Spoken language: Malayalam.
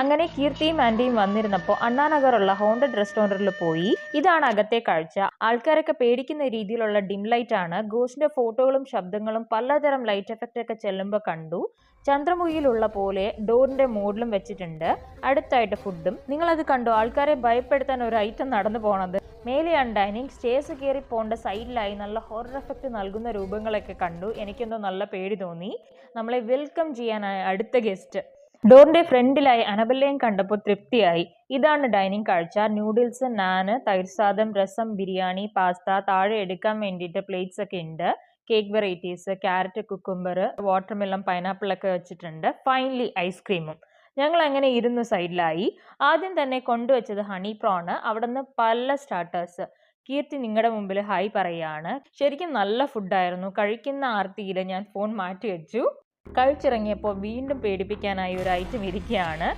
അങ്ങനെ കീർത്തിയും ആൻറ്റിയും വന്നിരുന്നപ്പോൾ അണ്ണാനഗറുള്ള ഹോണ്ടഡ് റെസ്റ്റോറൻറ്റിൽ പോയി. ഇതാണ് അകത്തെ കാഴ്ച. ആൾക്കാരൊക്കെ പേടിക്കുന്ന രീതിയിലുള്ള ഡിം ലൈറ്റ് ആണ്. ഗോസ്റ്റിന്റെ ഫോട്ടോകളും ശബ്ദങ്ങളും പലതരം ലൈറ്റ് എഫക്റ്റ് ഒക്കെ ചെല്ലുമ്പോൾ കണ്ടു. ചന്ദ്രമുഖിയിലുള്ള പോലെ ഡോറിന്റെ മോഡിലും വെച്ചിട്ടുണ്ട്. അടുത്തായിട്ട് ഫുഡും. നിങ്ങളത് കണ്ടു. ആൾക്കാരെ ഭയപ്പെടുത്താൻ ഒരു ഐറ്റം നടന്നു പോണത്. മേലെയാണ് ഡൈനിങ്. സ്റ്റേഴ്സ് കയറി പോണ്ട സൈഡിലായി നല്ല ഹൊറർ എഫക്റ്റ് നൽകുന്ന രൂപങ്ങളൊക്കെ കണ്ടു. എനിക്കെന്തോ നല്ല പേടി തോന്നി. നമ്മളെ വെൽക്കം ചെയ്യാനായി അടുത്ത ഗസ്റ്റ്. ഡോറിന്റെ ഫ്രണ്ടിലായി അനബല്ലയും കണ്ടപ്പോൾ തൃപ്തിയായി. ഇതാണ് ഡൈനിങ് കാഴ്ച. നൂഡിൽസ്, നാന്, തൈർസാദം, രസം, ബിരിയാണി, പാസ്ത. താഴെ എടുക്കാൻ വേണ്ടിയിട്ട് പ്ലേറ്റ്സ് ഒക്കെ ഉണ്ട്. Cake varieties, carrot, cucumber, watermelon, pineapple ഒക്കെ വെച്ചിട്ടുണ്ട്. ഫൈനലി ഐസ്ക്രീമും. ഞങ്ങൾ അങ്ങനെ ഇരുന്നു സൈഡിലായി. ആദ്യം തന്നെ കൊണ്ടുവച്ചത് ഹണി പ്രോണ്. അവിടെ നിന്ന് പല സ്റ്റാർട്ടേഴ്സ്. കീർത്തി നിങ്ങളുടെ മുമ്പിൽ ഹായ് പറയാണ്. ശരിക്കും നല്ല ഫുഡായിരുന്നു. കഴിക്കുന്ന ആർത്തിയിൽ ഞാൻ ഫോൺ മാറ്റി വെച്ചു. കഴിച്ചിറങ്ങിയപ്പോൾ വീണ്ടും പേടിപ്പിക്കാനായി ഒരു ഐറ്റം ഇരിക്കുകയാണ്.